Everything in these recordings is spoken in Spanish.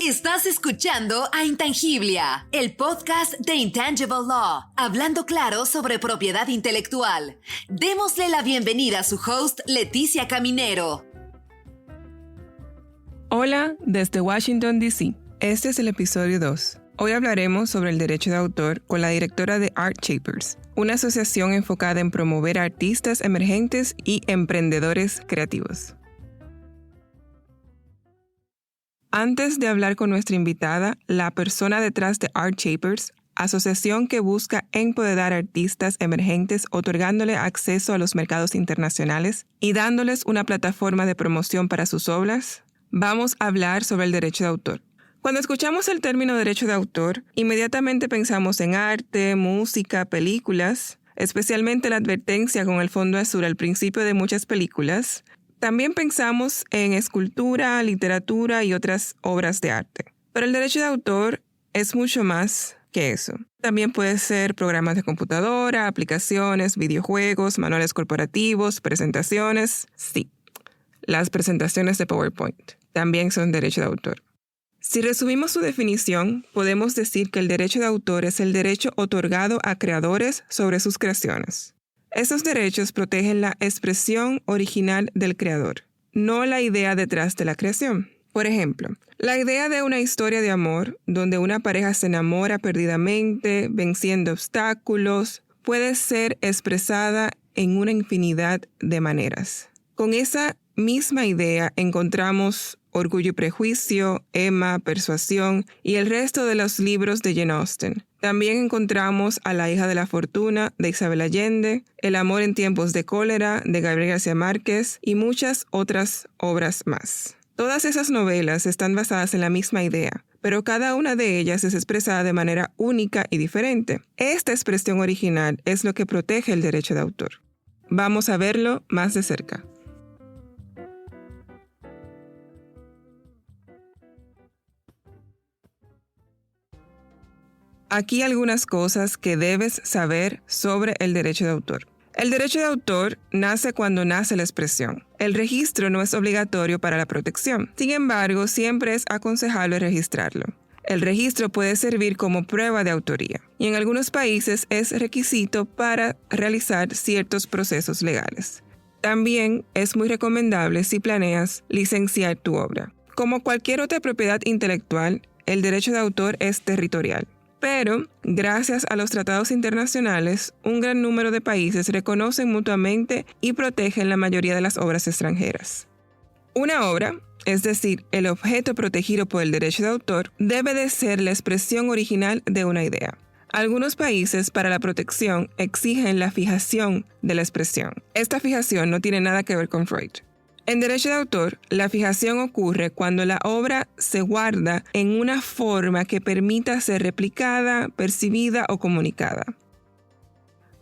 Estás escuchando a Intangiblia, el podcast de Intangible Law, hablando claro sobre propiedad intelectual. Démosle la bienvenida a su host, Leticia Caminero. Hola, desde Washington, D.C. Este es el episodio 2. Hoy hablaremos sobre el derecho de autor con la directora de Art Shapers, una asociación enfocada en promover artistas emergentes y emprendedores creativos. Antes de hablar con nuestra invitada, la persona detrás de Art Shapers, asociación que busca empoderar artistas emergentes otorgándole acceso a los mercados internacionales y dándoles una plataforma de promoción para sus obras, vamos a hablar sobre el derecho de autor. Cuando escuchamos el término derecho de autor, inmediatamente pensamos en arte, música, películas, especialmente la advertencia con el fondo azul al principio de muchas películas. También pensamos en escultura, literatura y otras obras de arte. Pero el derecho de autor es mucho más que eso. También puede ser programas de computadora, aplicaciones, videojuegos, manuales corporativos, presentaciones. Sí, las presentaciones de PowerPoint también son derecho de autor. Si resumimos su definición, podemos decir que el derecho de autor es el derecho otorgado a creadores sobre sus creaciones. Esos derechos protegen la expresión original del creador, no la idea detrás de la creación. Por ejemplo, la idea de una historia de amor, donde una pareja se enamora perdidamente, venciendo obstáculos, puede ser expresada en una infinidad de maneras. Con esa misma idea encontramos Orgullo y Prejuicio, Emma, Persuasión y el resto de los libros de Jane Austen. También encontramos A la hija de la fortuna, de Isabel Allende, El amor en tiempos de cólera, de Gabriel García Márquez y muchas otras obras más. Todas esas novelas están basadas en la misma idea, pero cada una de ellas es expresada de manera única y diferente. Esta expresión original es lo que protege el derecho de autor. Vamos a verlo más de cerca. Aquí algunas cosas que debes saber sobre el derecho de autor. El derecho de autor nace cuando nace la expresión. El registro no es obligatorio para la protección. Sin embargo, siempre es aconsejable registrarlo. El registro puede servir como prueba de autoría y en algunos países es requisito para realizar ciertos procesos legales. También es muy recomendable si planeas licenciar tu obra. Como cualquier otra propiedad intelectual, el derecho de autor es territorial. Pero, gracias a los tratados internacionales, un gran número de países reconocen mutuamente y protegen la mayoría de las obras extranjeras. Una obra, es decir, el objeto protegido por el derecho de autor, debe de ser la expresión original de una idea. Algunos países, para la protección, exigen la fijación de la expresión. Esta fijación no tiene nada que ver con Freud. En derecho de autor, la fijación ocurre cuando la obra se guarda en una forma que permita ser replicada, percibida o comunicada.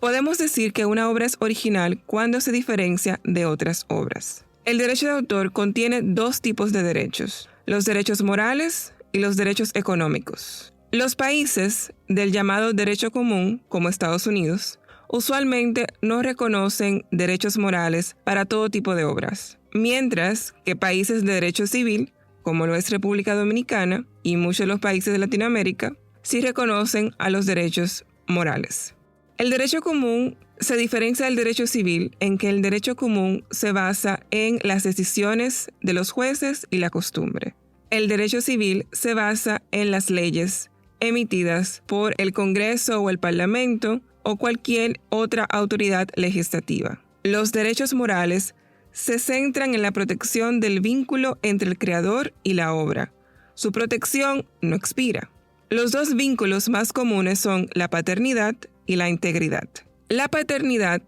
Podemos decir que una obra es original cuando se diferencia de otras obras. El derecho de autor contiene dos tipos de derechos: los derechos morales y los derechos económicos. Los países del llamado derecho común, como Estados Unidos, usualmente no reconocen derechos morales para todo tipo de obras. Mientras que países de derecho civil, como lo es República Dominicana y muchos de los países de Latinoamérica, sí reconocen a los derechos morales. El derecho común se diferencia del derecho civil en que el derecho común se basa en las decisiones de los jueces y la costumbre. El derecho civil se basa en las leyes emitidas por el Congreso o el Parlamento o cualquier otra autoridad legislativa. Los derechos morales se centran en la protección del vínculo entre el creador y la obra. Su protección no expira. Los dos vínculos más comunes son la paternidad y la integridad. La paternidad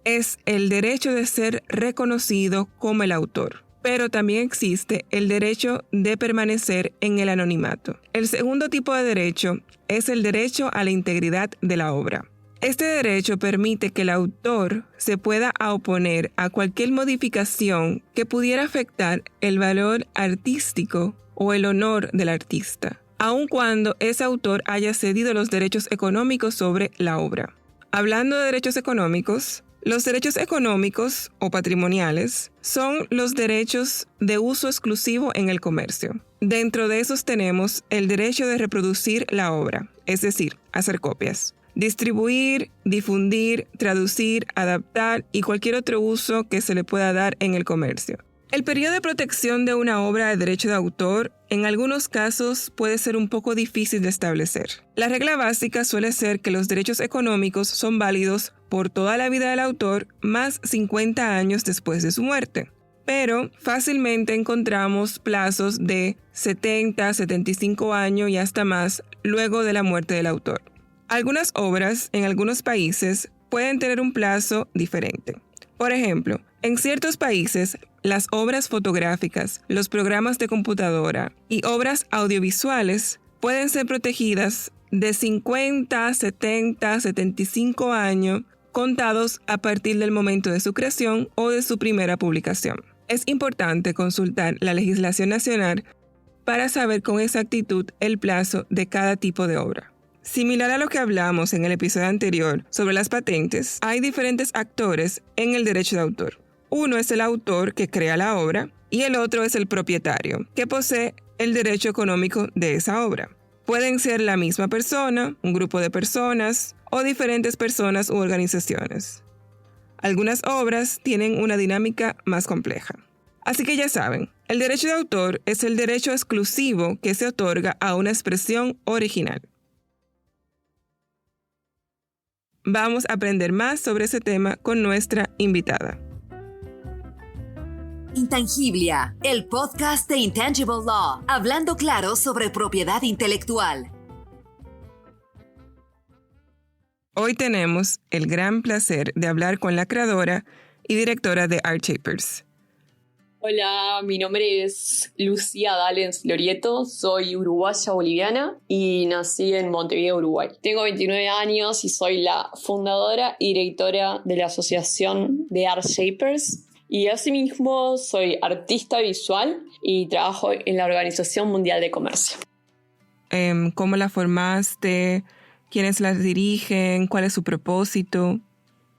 es el derecho de ser reconocido como el autor, pero también existe el derecho de permanecer en el anonimato. El segundo tipo de derecho es el derecho a la integridad de la obra. Este derecho permite que el autor se pueda oponer a cualquier modificación que pudiera afectar el valor artístico o el honor del artista, aun cuando ese autor haya cedido los derechos económicos sobre la obra. Hablando de derechos económicos, los derechos económicos o patrimoniales son los derechos de uso exclusivo en el comercio. Dentro de esos tenemos el derecho de reproducir la obra, es decir, hacer copias. Distribuir, difundir, traducir, adaptar y cualquier otro uso que se le pueda dar en el comercio. El periodo de protección de una obra de derecho de autor en algunos casos puede ser un poco difícil de establecer. La regla básica suele ser que los derechos económicos son válidos por toda la vida del autor más 50 años después de su muerte. Pero fácilmente encontramos plazos de 70, 75 años y hasta más luego de la muerte del autor. Algunas obras en algunos países pueden tener un plazo diferente. Por ejemplo, en ciertos países, las obras fotográficas, los programas de computadora y obras audiovisuales pueden ser protegidas de 50, 70, 75 años contados a partir del momento de su creación o de su primera publicación. Es importante consultar la legislación nacional para saber con exactitud el plazo de cada tipo de obra. Similar a lo que hablamos en el episodio anterior sobre las patentes, hay diferentes actores en el derecho de autor. Uno es el autor que crea la obra y el otro es el propietario, que posee el derecho económico de esa obra. Pueden ser la misma persona, un grupo de personas o diferentes personas u organizaciones. Algunas obras tienen una dinámica más compleja. Así que ya saben, el derecho de autor es el derecho exclusivo que se otorga a una expresión original. Vamos a aprender más sobre ese tema con nuestra invitada. Intangiblia, el podcast de Intangible Law, hablando claro sobre propiedad intelectual. Hoy tenemos el gran placer de hablar con la creadora y directora de ArtShapers. Hola, mi nombre es Lucía Dallens Lorieto, soy uruguaya boliviana y nací en Montevideo, Uruguay. Tengo 29 años y soy la fundadora y directora de la asociación de ArtShapers. Y asimismo soy artista visual y trabajo en la Organización Mundial de Comercio. ¿Cómo la formaste? ¿Quiénes la dirigen? ¿Cuál es su propósito?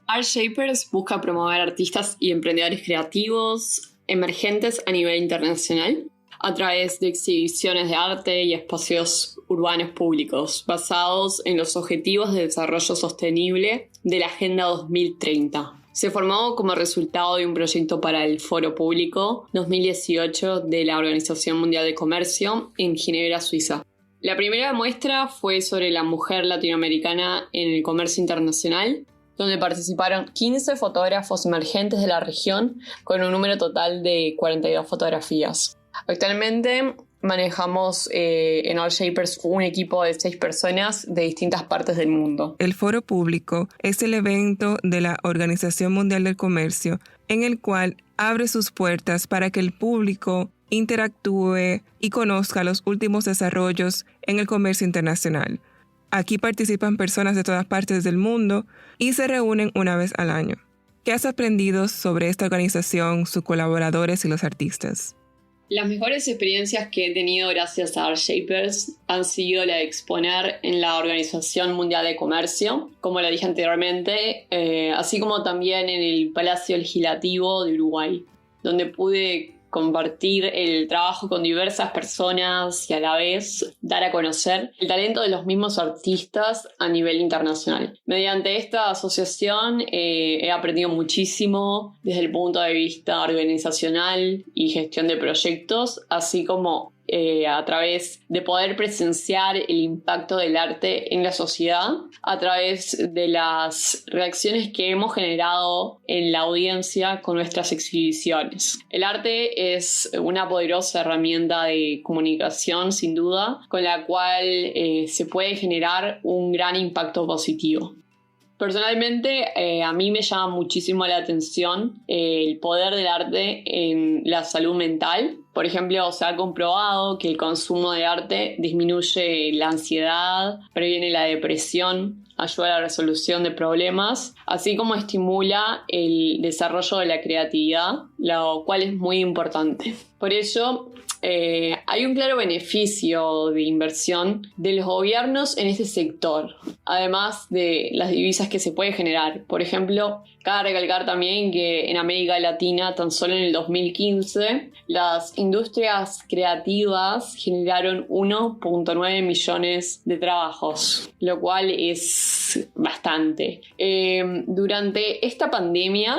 ArtShapers busca promover artistas y emprendedores creativos emergentes a nivel internacional a través de exhibiciones de arte y espacios urbanos públicos basados en los Objetivos de Desarrollo Sostenible de la Agenda 2030. Se formó como resultado de un proyecto para el Foro Público 2018 de la Organización Mundial de Comercio en Ginebra, Suiza. La primera muestra fue sobre la mujer latinoamericana en el comercio internacional, donde participaron 15 fotógrafos emergentes de la región con un número total de 42 fotografías. Actualmente manejamos en ArtShapers un equipo de 6 personas de distintas partes del mundo. El Foro Público es el evento de la Organización Mundial del Comercio en el cual abre sus puertas para que el público interactúe y conozca los últimos desarrollos en el comercio internacional. Aquí participan personas de todas partes del mundo y se reúnen una vez al año. ¿Qué has aprendido sobre esta organización, sus colaboradores y los artistas? Las mejores experiencias que he tenido gracias a ArtShapers han sido la de exponer en la Organización Mundial de Comercio, como lo dije anteriormente, así como también en el Palacio Legislativo de Uruguay, donde pude compartir el trabajo con diversas personas y a la vez dar a conocer el talento de los mismos artistas a nivel internacional. Mediante esta asociación he aprendido muchísimo desde el punto de vista organizacional y gestión de proyectos, así como a través de poder presenciar el impacto del arte en la sociedad, a través de las reacciones que hemos generado en la audiencia con nuestras exhibiciones. El arte es una poderosa herramienta de comunicación, sin duda, con la cual se puede generar un gran impacto positivo. Personalmente, a mí me llama muchísimo la atención el poder del arte en la salud mental. Por ejemplo, se ha comprobado que el consumo de arte disminuye la ansiedad, previene la depresión, ayuda a la resolución de problemas, así como estimula el desarrollo de la creatividad, lo cual es muy importante. Por ello, hay un claro beneficio de inversión de los gobiernos en este sector, además de las divisas que se puede generar. Por ejemplo, cabe recalcar también que en América Latina, tan solo en el 2015, las industrias creativas generaron 1.9 millones de trabajos, lo cual es bastante. Durante esta pandemia,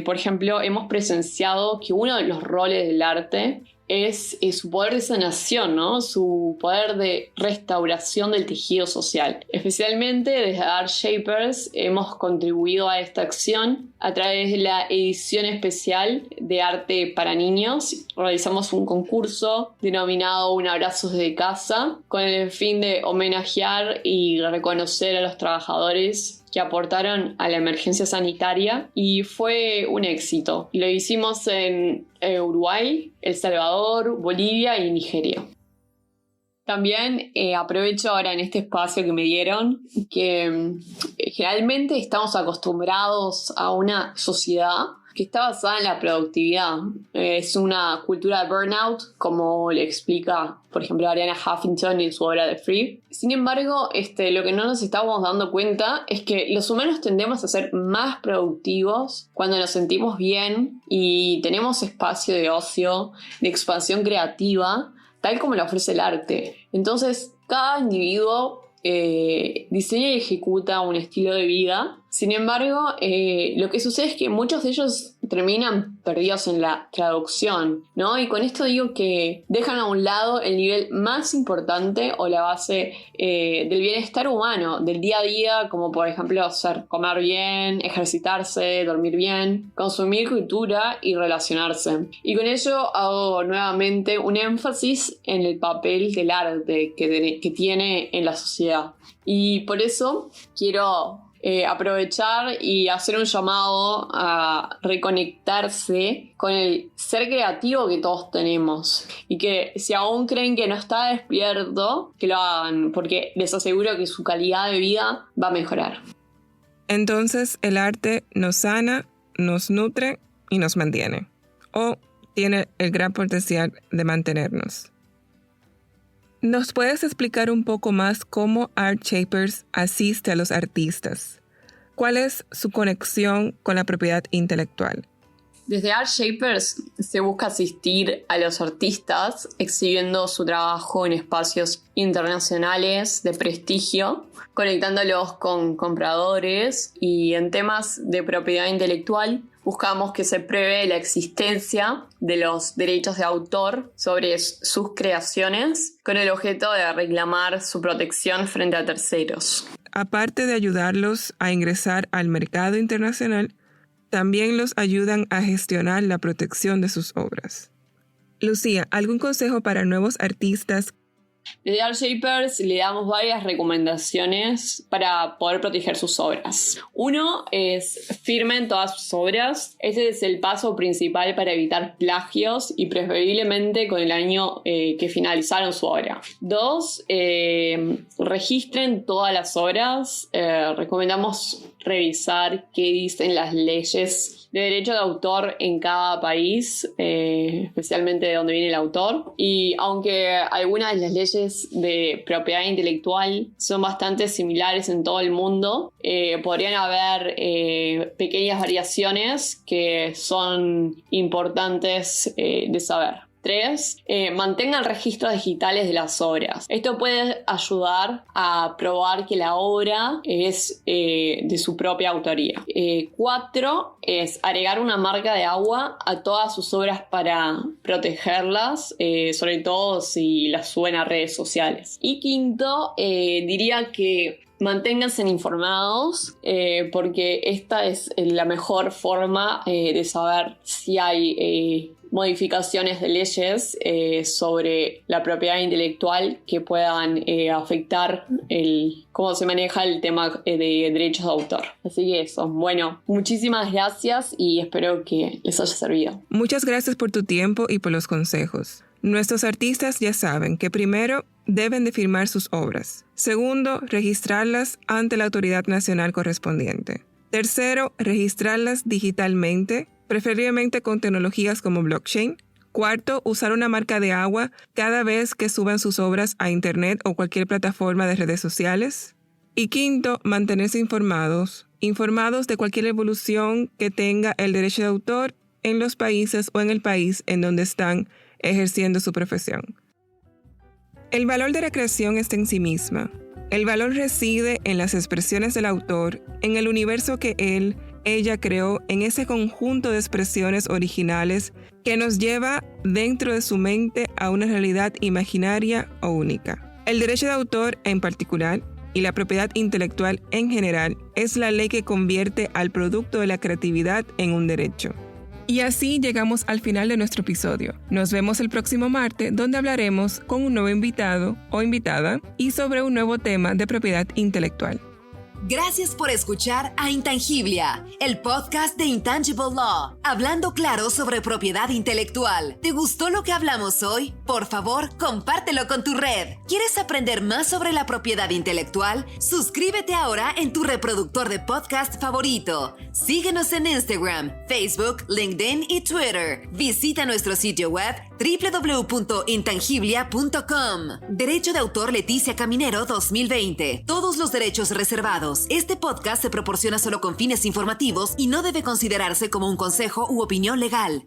por ejemplo, hemos presenciado que uno de los roles del arte es su poder de sanación, ¿no? Su poder de restauración del tejido social. Especialmente desde Art Shapers hemos contribuido a esta acción a través de la edición especial de arte para niños. Realizamos un concurso denominado Un abrazo desde casa con el fin de homenajear y reconocer a los trabajadores que aportaron a la emergencia sanitaria y fue un éxito. Lo hicimos en Uruguay, El Salvador, Bolivia y Nigeria. También aprovecho ahora en este espacio que me dieron que generalmente estamos acostumbrados a una sociedad que está basada en la productividad. Es una cultura de burnout, como le explica, por ejemplo, Arianna Huffington en su obra The Free. Sin embargo, lo que no nos estamos dando cuenta es que los humanos tendemos a ser más productivos cuando nos sentimos bien y tenemos espacio de ocio, de expansión creativa, tal como lo ofrece el arte. Entonces, cada individuo diseña y ejecuta un estilo de vida. Sin embargo, lo que sucede es que muchos de ellos terminan perdidos en la traducción, ¿no? Y con esto digo que dejan a un lado el nivel más importante o la base del bienestar humano, del día a día, como por ejemplo comer bien, ejercitarse, dormir bien, consumir cultura y relacionarse. Y con ello hago nuevamente un énfasis en el papel del arte que tiene en la sociedad. Y por eso quiero aprovechar y hacer un llamado a reconectarse con el ser creativo que todos tenemos y que si aún creen que no está despierto, que lo hagan, porque les aseguro que su calidad de vida va a mejorar. Entonces el arte nos sana, nos nutre y nos mantiene, o tiene el gran potencial de mantenernos. ¿Nos puedes explicar un poco más cómo Art Shapers asiste a los artistas? ¿Cuál es su conexión con la propiedad intelectual? Desde Art Shapers se busca asistir a los artistas exhibiendo su trabajo en espacios internacionales de prestigio, conectándolos con compradores, y en temas de propiedad intelectual buscamos que se prevé la existencia de los derechos de autor sobre sus creaciones con el objeto de reclamar su protección frente a terceros. Aparte de ayudarlos a ingresar al mercado internacional, también los ayudan a gestionar la protección de sus obras. Lucía, ¿algún consejo para nuevos artistas? Desde Art Shapers le damos varias recomendaciones para poder proteger sus obras. Uno es firmen todas sus obras. Este es el paso principal para evitar plagios y preferiblemente con el año que finalizaron su obra. Dos, registren todas las obras. Recomendamos revisar qué dicen las leyes de derecho de autor en cada país, especialmente de donde viene el autor. Y aunque algunas de las leyes de propiedad intelectual son bastante similares en todo el mundo, podrían haber pequeñas variaciones que son importantes de saber. 3. Mantengan registros digitales de las obras. Esto puede ayudar a probar que la obra es de su propia autoría. 4. Es agregar una marca de agua a todas sus obras para protegerlas, sobre todo si las suben a redes sociales. Y 5. Diría que manténganse informados porque esta es la mejor forma de saber si hay modificaciones de leyes sobre la propiedad intelectual que puedan afectar cómo se maneja el tema de derechos de autor. Así que eso. Bueno, muchísimas gracias y espero que les haya servido. Muchas gracias por tu tiempo y por los consejos. Nuestros artistas ya saben que primero deben de firmar sus obras. Segundo, registrarlas ante la autoridad nacional correspondiente. Tercero, registrarlas digitalmente, preferiblemente con tecnologías como blockchain. Cuarto, usar una marca de agua cada vez que suban sus obras a Internet o cualquier plataforma de redes sociales. Y quinto, mantenerse informados de cualquier evolución que tenga el derecho de autor en los países o en el país en donde están ejerciendo su profesión. El valor de la creación está en sí misma. El valor reside en las expresiones del autor, en el universo que ella creó, en ese conjunto de expresiones originales que nos lleva dentro de su mente a una realidad imaginaria o única. El derecho de autor en particular y la propiedad intelectual en general es la ley que convierte al producto de la creatividad en un derecho. Y así llegamos al final de nuestro episodio. Nos vemos el próximo martes, donde hablaremos con un nuevo invitado o invitada y sobre un nuevo tema de propiedad intelectual. Gracias por escuchar a Intangiblia, el podcast de Intangible Law, hablando claro sobre propiedad intelectual. ¿Te gustó lo que hablamos hoy? Por favor, compártelo con tu red. ¿Quieres aprender más sobre la propiedad intelectual? Suscríbete ahora en tu reproductor de podcast favorito. Síguenos en Instagram, Facebook, LinkedIn y Twitter. Visita nuestro sitio web www.intangiblia.com. Derecho de autor Leticia Caminero 2020. Todos los derechos reservados. Este podcast se proporciona solo con fines informativos y no debe considerarse como un consejo u opinión legal.